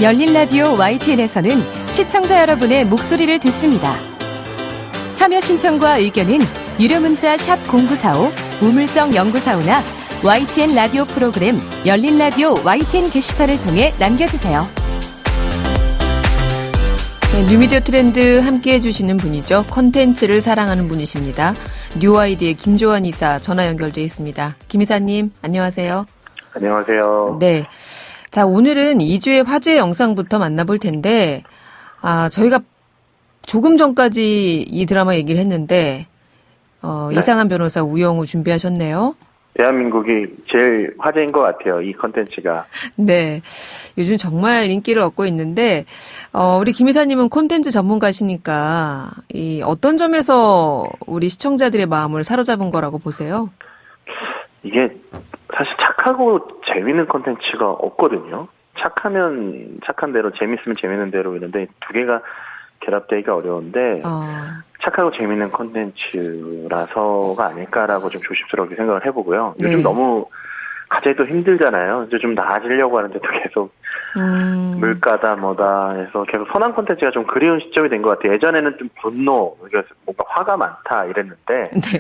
열린 라디오 YTN에서는 시청자 여러분의 목소리를 듣습니다. 참여 신청과 의견은 유료 문자 샵 0945, 우물정 0945나 YTN 라디오 프로그램 열린 라디오 YTN 게시판을 통해 남겨주세요. 네, 뉴미디어 트렌드 함께해 주시는 분이죠. 콘텐츠를 사랑하는 분이십니다. 뉴아이디의 김조한 이사 전화 연결돼 있습니다. 김 이사님, 안녕하세요. 안녕하세요. 네. 자, 오늘은 2주의 화제 영상부터 만나볼 텐데, 저희가 조금 전까지 이 드라마 얘기를 했는데, 네. 이상한 변호사 우영우 준비하셨네요. 대한민국이 제일 화제인 것 같아요, 이 컨텐츠가. 네. 요즘 정말 인기를 얻고 있는데, 우리 김 이사님은 콘텐츠 전문가시니까, 어떤 점에서 우리 시청자들의 마음을 사로잡은 거라고 보세요? 이게 사실 착하고 재밌는 컨텐츠가 없거든요. 착하면 착한 대로, 재밌으면 재밌는 대로 있는데 두 개가 결합되기가 어려운데 착하고 재밌는 컨텐츠라서가 아닐까라고 좀 조심스럽게 생각을 해보고요. 네. 요즘 너무 갑자기 또 힘들잖아요. 이제 좀 나아지려고 하는데 또 계속 물가다 뭐다 해서 계속 선한 콘텐츠가 좀 그리운 시점이 된 것 같아요. 예전에는 좀 분노, 뭔가 화가 많다 이랬는데 네.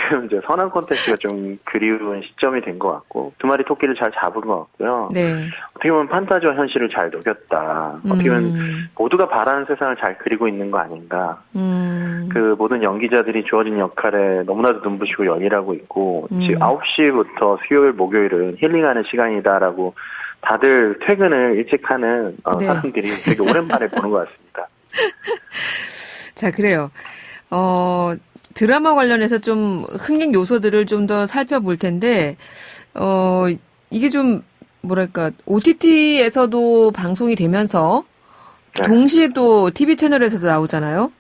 지금 이제 선한 콘텐츠가 좀 그리운 시점이 된 것 같고 두 마리 토끼를 잘 잡은 것 같고요. 네. 어떻게 보면 판타지와 현실을 잘 녹였다. 어떻게 보면 모두가 바라는 세상을 잘 그리고 있는 거 아닌가. 그 모든 연기자들이 주어진 역할에 너무나도 눈부시고 열일하고 있고 지금 9시부터 수요일 목요일은 힐링하는 시간이다라고 다들 퇴근을 일찍 하는 네. 사람들이 되게 오랜만에 보는 것 같습니다. 자, 그래요. 드라마 관련해서 좀 흥행 요소들을 좀 더 살펴볼 텐데, 이게 좀, 뭐랄까, OTT에서도 방송이 되면서, 네. 동시에 또 TV 채널에서도 나오잖아요?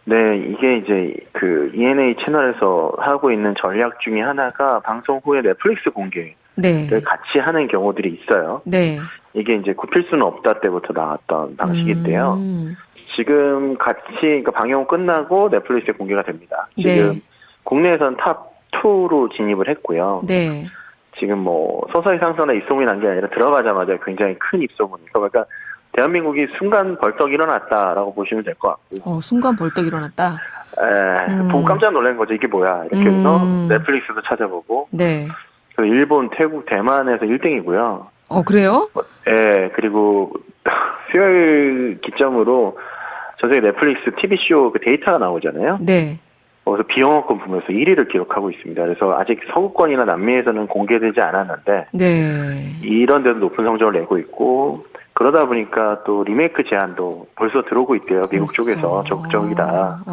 네, 이게 이제 그 ENA 채널에서 하고 있는 전략 중에 하나가 방송 후에 넷플릭스 공개를 네. 같이 하는 경우들이 있어요. 네. 이게 이제 굽힐 수는 없다 때부터 나왔던 방식인데요. 지금 같이, 그러니까 방영 끝나고 넷플릭스에 공개가 됩니다. 지금 네. 국내에선 탑2로 진입을 했고요. 네. 지금 뭐 서서히 상승이나 입소문이 난 게 아니라 들어가자마자 굉장히 큰 입소문이고, 그러니까 대한민국이 순간 벌떡 일어났다라고 보시면 될 것 같고. 순간 벌떡 일어났다. 보고 깜짝 놀란 거죠. 이게 뭐야. 이렇게 해서 넷플릭스도 찾아보고. 네. 일본, 태국, 대만에서 1등이고요. 그래요? 예, 그리고 수요일 기점으로 전 세계 넷플릭스 TV쇼 그 데이터가 나오잖아요. 네. 거기서 비영어권 부문에서 1위를 기록하고 있습니다. 그래서 아직 서구권이나 남미에서는 공개되지 않았는데 네. 이런 데도 높은 성적을 내고 있고 그러다 보니까 또 리메이크 제안도 벌써 들어오고 있대요. 미국 쪽에서 적극적이다.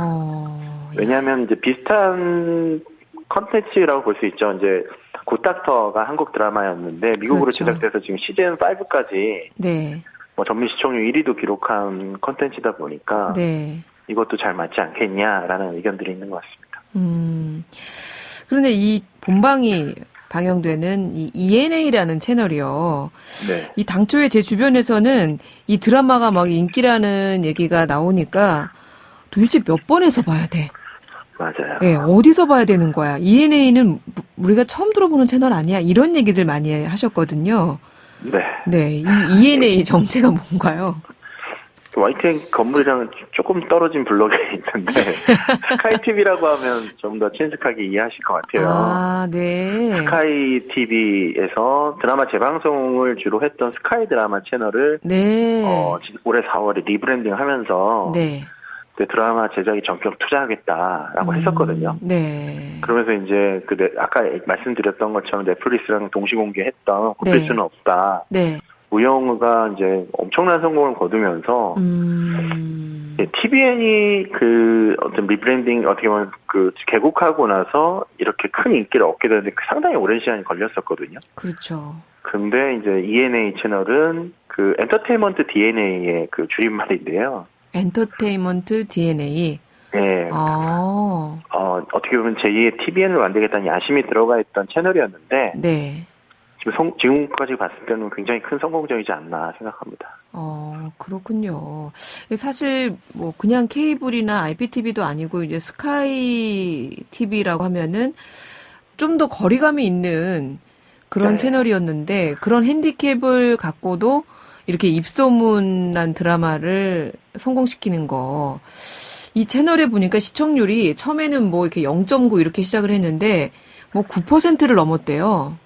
왜냐하면 이제 비슷한 컨텐츠라고 볼 수 있죠. 이제 굿닥터가 한국 드라마였는데 미국으로 그렇죠. 제작돼서 지금 시즌 5까지 네. 뭐 전미 시청률 1위도 기록한 컨텐츠다 보니까 네. 이것도 잘 맞지 않겠냐라는 의견들이 있는 것 같습니다. 그런데 이 본방이 방영되는 이 ENA라는 채널이요. 네. 이 당초에 제 주변에서는 이 드라마가 막 인기라는 얘기가 나오니까 도대체 몇 번에서 봐야 돼? 맞아요. 네, 어디서 봐야 되는 거야? ENA는 우리가 처음 들어보는 채널 아니야? 이런 얘기들 많이 하셨거든요. 네. 네, 이 ENA 정체가 뭔가요? YTN 건물이랑 조금 떨어진 블록에 있는데 스카이TV라고 하면 좀 더 친숙하게 이해하실 것 같아요. 아, 네. 스카이TV에서 드라마 재방송을 주로 했던 스카이 드라마 채널을 네. 올해 4월에 리브랜딩하면서 네. 드라마 제작에 전격 투자하겠다라고 했었거든요. 네. 그러면서 이제 아까 말씀드렸던 것처럼 넷플릭스랑 동시 공개했던 굽힐 네. 수는 없다. 네. 우영우가 이제 엄청난 성공을 거두면서 TVN이 그 어떤 리브랜딩 어떻게 보면 그 개국하고 나서 이렇게 큰 인기를 얻게 되는데 상당히 오랜 시간이 걸렸었거든요. 그렇죠. 근데 이제 ENA 채널은 그 엔터테인먼트 DNA의 그 줄임말인데요. 엔터테인먼트 DNA. 네. 어떻게 보면 제2의 TVN을 만들겠다는 야심이 들어가 있던 채널이었는데 네. 지금까지 봤을 때는 굉장히 큰 성공적이지 않나 생각합니다. 그렇군요. 사실 뭐 그냥 케이블이나 IPTV도 아니고 이제 스카이 TV라고 하면은 좀 더 거리감이 있는 그런 네. 채널이었는데 그런 핸디캡을 갖고도 이렇게 입소문난 드라마를 성공시키는 거. 이 채널에 보니까 시청률이 처음에는 뭐 이렇게 0.9 이렇게 시작을 했는데 뭐 9%를 넘었대요.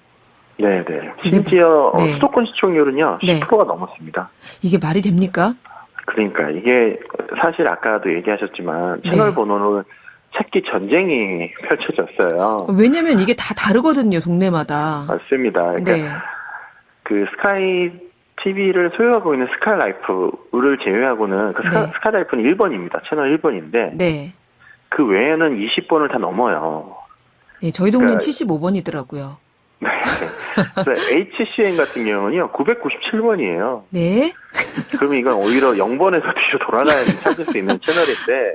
네네. 심지어 네. 수도권 시청률은요, 10%가 넘었습니다. 이게 말이 됩니까? 그러니까 이게 사실 아까도 얘기하셨지만 채널 번호는 찾기 전쟁이 펼쳐졌어요. 왜냐면 이게 다 다르거든요, 동네마다. 맞습니다. 그러니까 그 스카이 TV를 소유하고 있는 스카이라이프를 제외하고는 스카이라이프는 1번입니다. 채널 1번인데 그 외에는 20번을 다 넘어요. 네, 저희 동네는 75번이더라고요. 네. HCN 같은 경우는요, 997번이에요. 네. 그러면 이건 오히려 0번에서 뒤로 돌아가야지 찾을 수 있는 채널인데,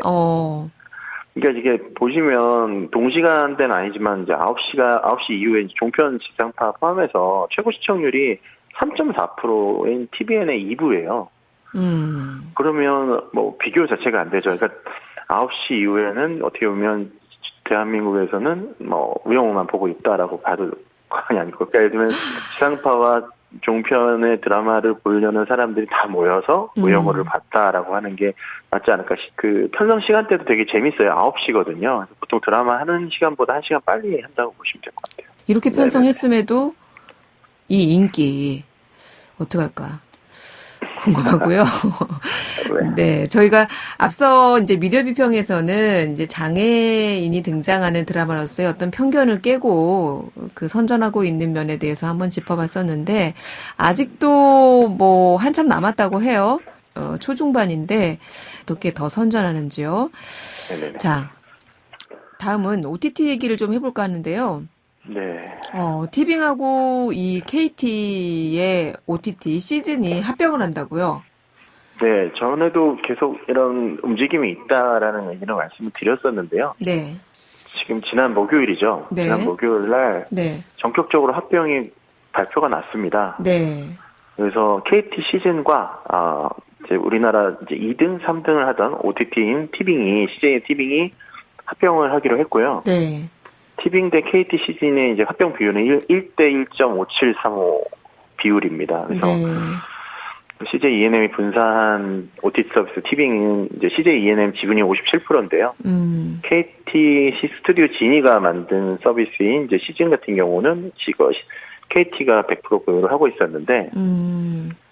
그러니까 이게 보시면 동시간대는 아니지만 이제 9시 이후에 이제 종편 지상파 포함해서 최고 시청률이 3.4%인 TVN의 2부예요. 그러면 뭐 비교 자체가 안 되죠. 그러니까 9시 이후에는 어떻게 보면 대한민국에서는 뭐 우영우만 보고 있다라고 봐도 과언이 아니고, 그러니까 예를 들면 지상파와 종편의 드라마를 보려는 사람들이 다 모여서 우영우를 봤다라고 하는 게 맞지 않을까. 그 편성 시간대도 되게 재밌어요. 9시거든요. 보통 드라마 하는 시간보다 1시간 빨리 한다고 보시면 될 것 같아요. 이렇게 편성했음에도 이 인기 어떡할까 궁금하고요. 네, 저희가 앞서 이제 미디어 비평에서는 이제 장애인이 등장하는 드라마로서의 어떤 편견을 깨고 그 선전하고 있는 면에 대해서 한번 짚어봤었는데, 아직도 뭐 한참 남았다고 해요. 초중반인데 어떻게 더 선전하는지요. 네네네. 자, 다음은 OTT 얘기를 좀 해볼까 하는데요. 네. 티빙하고 이 KT의 OTT 시즌이 합병을 한다고요? 네, 전에도 계속 이런 움직임이 있다라는 얘기를 말씀을 드렸었는데요. 네. 지금 지난 목요일이죠. 네. 지난 목요일 날 전격적으로 합병이 발표가 났습니다. 네. 그래서 KT 시즌과 이제 우리나라 이제 2등, 3등을 하던 OTT인 티빙이 CJ 티빙이 합병을 하기로 했고요. 네. 티빙 대 KT 시즌의 이제 합병 비율은 1대 1.5735 비율입니다. 그래서 CJ E&M이 분사한 OTT 서비스 티빙은 이제 CJ E&M 지분이 57%인데요. KT 스튜디오 지니가 만든 서비스인 이제 시즌 같은 경우는 지금 KT가 100% 보유를 하고 있었는데,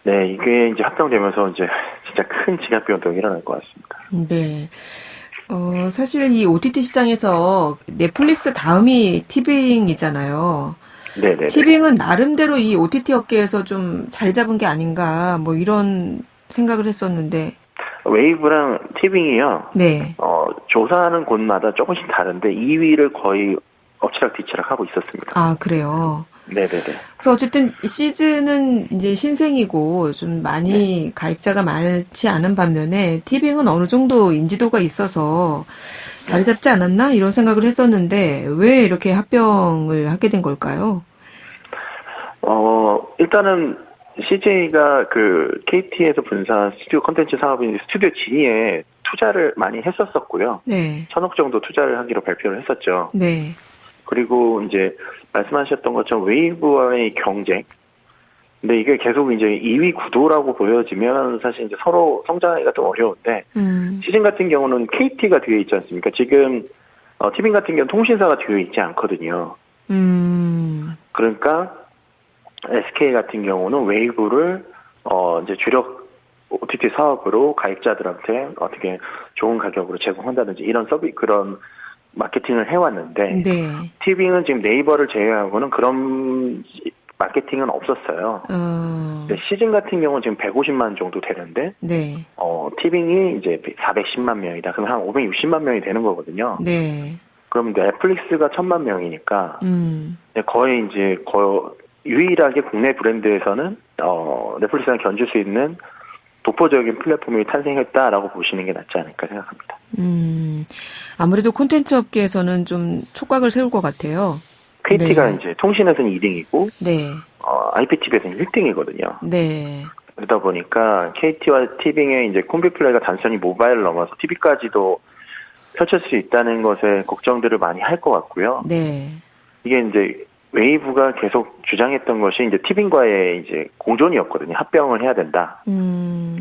네, 이게 이제 합병되면서 이제 진짜 큰 지각 변동이 일어날 것 같습니다. 네. 사실 이 OTT 시장에서 넷플릭스 다음이 티빙이잖아요. 네네. 티빙은 나름대로 이 OTT 업계에서 좀 자리 잡은 게 아닌가, 뭐 이런 생각을 했었는데. 웨이브랑 티빙이요. 네. 조사하는 곳마다 조금씩 다른데 2위를 거의 엎치락뒤치락 하고 있었습니다. 아, 그래요? 네네네. 그래서 어쨌든 시즌은 이제 신생이고 좀 많이 가입자가 많지 않은 반면에 티빙은 어느 정도 인지도가 있어서 자리 잡지 않았나 이런 생각을 했었는데 왜 이렇게 합병을 하게 된 걸까요? 일단은 CJ가 그 KT에서 분사한 스튜디오 콘텐츠 사업인 스튜디오 지니에 투자를 많이 했었었고요. 네. 1,000억 정도 투자를 하기로 발표를 했었죠. 네. 그리고 이제 말씀하셨던 것처럼 웨이브와의 경쟁. 근데 이게 계속 이제 2위 구도라고 보여지면 사실 이제 서로 성장하기가 좀 어려운데, 시즌 같은 경우는 KT가 뒤에 있지 않습니까? 지금, 티빙 같은 경우는 통신사가 뒤에 있지 않거든요. 그러니까, SK 같은 경우는 웨이브를, 이제 주력 OTT 사업으로 가입자들한테 어떻게 좋은 가격으로 제공한다든지 이런 그런 마케팅을 해왔는데, 티빙은 지금 네이버를 제외하고는 그런 마케팅은 없었어요. 시즌 같은 경우는 지금 150만 정도 되는데, 티빙이 이제 410만 명이다. 그럼 한 560만 명이 되는 거거든요. 그럼 넷플릭스가 1000만 명이니까, 거의 유일하게 국내 브랜드에서는, 넷플릭스랑 견줄 수 있는 독보적인 플랫폼이 탄생했다라고 보시는 게 낫지 않을까 생각합니다. 아무래도 콘텐츠 업계에서는 좀 촉각을 세울 것 같아요. KT가 이제 통신에서는 2등이고, IPTV에서는 1등이거든요. 그러다 보니까 KT와 티빙의 이제 콤비 플레이가 단순히 모바일을 넘어서 TV까지도 펼칠 수 있다는 것에 걱정들을 많이 할 것 같고요. 이게 이제 웨이브가 계속 주장했던 것이 이제 티빙과의 이제 공존이었거든요. 합병을 해야 된다.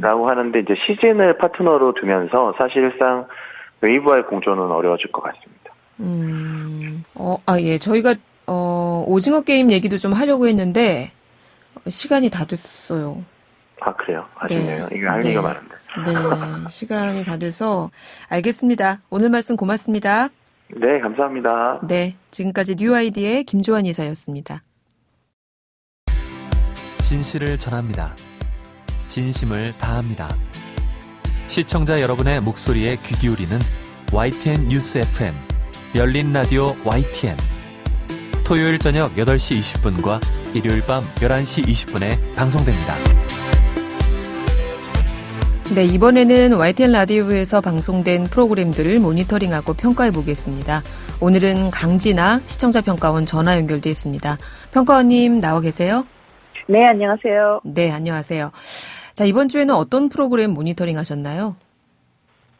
라고 하는데 이제 시즌을 파트너로 두면서 사실상 웨이브와의 공존은 어려워질 것 같습니다. 예. 저희가, 오징어 게임 얘기도 좀 하려고 했는데, 시간이 다 됐어요. 아, 그래요? 아쉽네요. 네. 이거 할 얘기가 많은데. 네. 시간이 다 돼서, 알겠습니다. 오늘 말씀 고맙습니다. 네, 감사합니다. 네. 지금까지 뉴 아이디의 김조한 이사였습니다. 진실을 전합니다. 진심을 다합니다. 시청자 여러분의 목소리에 귀 기울이는 YTN 뉴스 FM, 열린 라디오 YTN. 토요일 저녁 8시 20분과 일요일 밤 11시 20분에 방송됩니다. 네, 이번에는 YTN 라디오에서 방송된 프로그램들을 모니터링하고 평가해 보겠습니다. 오늘은 강진아 시청자평가원 전화 연결돼 있습니다. 평가원님 나와 계세요? 네, 안녕하세요. 네, 안녕하세요. 자, 이번 주에는 어떤 프로그램 모니터링 하셨나요?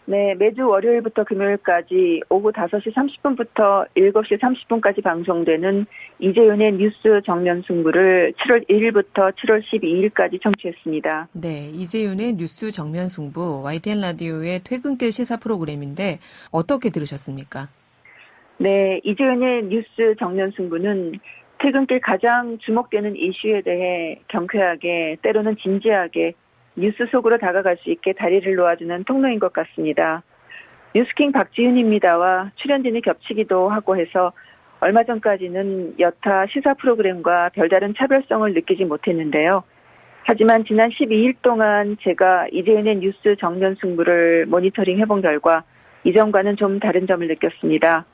네, 매주 월요일부터 금요일까지 오후 5시 30분부터 7시 30분까지 방송되는 이재윤의 뉴스 정면 승부를 7월 1일부터 7월 12일까지 청취했습니다. 네, 이재윤의 뉴스 정면 승부, YTN 라디오의 퇴근길 시사 프로그램인데 어떻게 들으셨습니까? 네, 이재윤의 뉴스 정면 승부는 퇴근길 가장 주목되는 이슈에 대해 경쾌하게, 때로는 진지하게 뉴스 속으로 다가갈 수 있게 다리를 놓아주는 통로인 것 같습니다. 뉴스킹 박지윤입니다와 출연진이 겹치기도 하고 해서 얼마 전까지는 여타 시사 프로그램과 별다른 차별성을 느끼지 못했는데요. 하지만 지난 12일 동안 제가 이재윤의 뉴스 정면 승부를 모니터링 해본 결과 이전과는 좀 다른 점을 느꼈습니다.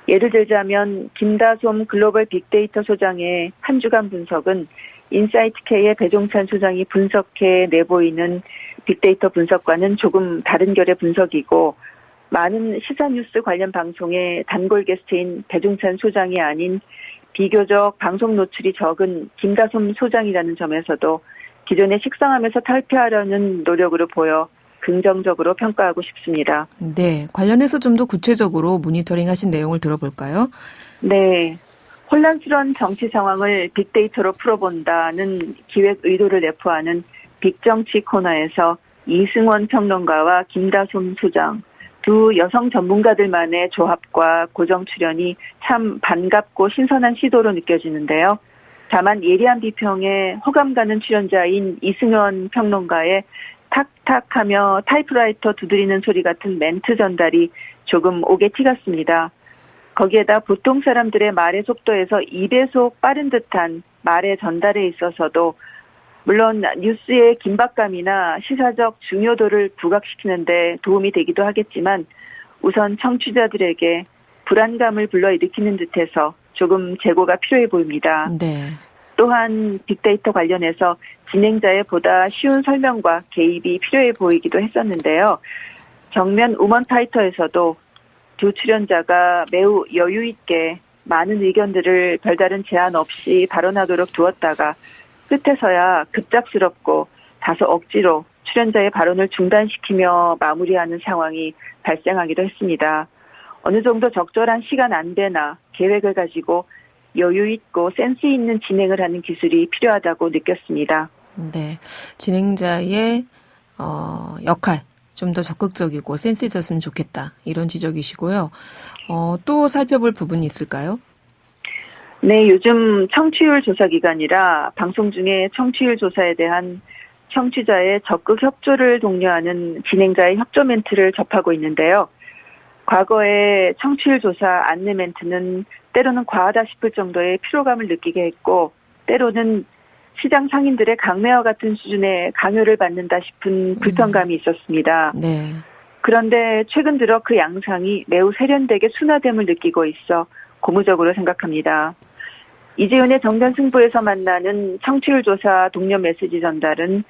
예를 들자면 김다솜 글로벌 빅데이터 소장의 한 주간 분석은 인사이트K의 배종찬 소장이 분석해 내보이는 빅데이터 분석과는 조금 다른 결의 분석이고, 많은 시사뉴스 관련 방송의 단골 게스트인 배종찬 소장이 아닌 비교적 방송 노출이 적은 김다솜 소장이라는 점에서도 기존에 식상하면서 탈피하려는 노력으로 보여 긍정적으로 평가하고 싶습니다. 네, 관련해서 좀 더 구체적으로 모니터링 하신 내용을 들어볼까요? 네. 혼란스러운 정치 상황을 빅데이터로 풀어본다는 기획 의도를 내포하는 빅정치 코너에서 이승원 평론가와 김다솜 소장, 두 여성 전문가들만의 조합과 고정 출연이 참 반갑고 신선한 시도로 느껴지는데요. 다만 예리한 비평에 호감 가는 출연자인 이승원 평론가의 탁탁하며 타이프라이터 두드리는 소리 같은 멘트 전달이 조금 오게 티같습니다. 거기에다 보통 사람들의 말의 속도에서 2배속 빠른 듯한 말의 전달에 있어서도 물론 뉴스의 긴박감이나 시사적 중요도를 부각시키는 데 도움이 되기도 하겠지만 우선 청취자들에게 불안감을 불러일으키는 듯해서 조금 재고가 필요해 보입니다. 네. 또한 빅데이터 관련해서 진행자의 보다 쉬운 설명과 개입이 필요해 보이기도 했었는데요. 정면 우먼 파이터에서도 두 출연자가 매우 여유 있게 많은 의견들을 별다른 제한 없이 발언하도록 두었다가 끝에서야 급작스럽고 다소 억지로 출연자의 발언을 중단시키며 마무리하는 상황이 발생하기도 했습니다. 어느 정도 적절한 시간 안배나 계획을 가지고 여유 있고 센스 있는 진행을 하는 기술이 필요하다고 느꼈습니다. 네, 진행자의 역할 좀 더 적극적이고 센스 있었으면 좋겠다 이런 지적이시고요. 또 살펴볼 부분이 있을까요? 네, 요즘 청취율 조사 기간이라 방송 중에 청취율 조사에 대한 청취자의 적극 협조를 독려하는 진행자의 협조 멘트를 접하고 있는데요. 과거에 청취율 조사 안내 멘트는 때로는 과하다 싶을 정도의 피로감을 느끼게 했고, 때로는 시장 상인들의 강매와 같은 수준의 강요를 받는다 싶은 불편감이 있었습니다. 네. 그런데 최근 들어 그 양상이 매우 세련되게 순화됨을 느끼고 있어 고무적으로 생각합니다. 이재윤의 정면 승부에서 만나는 청취율 조사 동료 메시지 전달은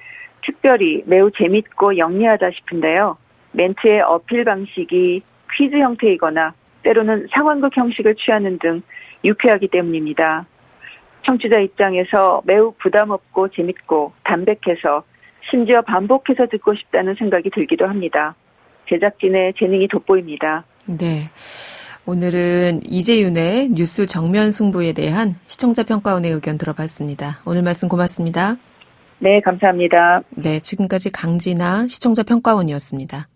특별히 매우 재밌고 영리하다 싶은데요. 멘트의 어필 방식이 퀴즈 형태이거나 때로는 상황극 형식을 취하는 등 유쾌하기 때문입니다. 청취자 입장에서 매우 부담없고 재밌고 담백해서 심지어 반복해서 듣고 싶다는 생각이 들기도 합니다. 제작진의 재능이 돋보입니다. 네. 오늘은 이재윤의 뉴스 정면 승부에 대한 시청자 평가원의 의견 들어봤습니다. 오늘 말씀 고맙습니다. 네, 감사합니다. 네, 지금까지 강진아 시청자 평가원이었습니다.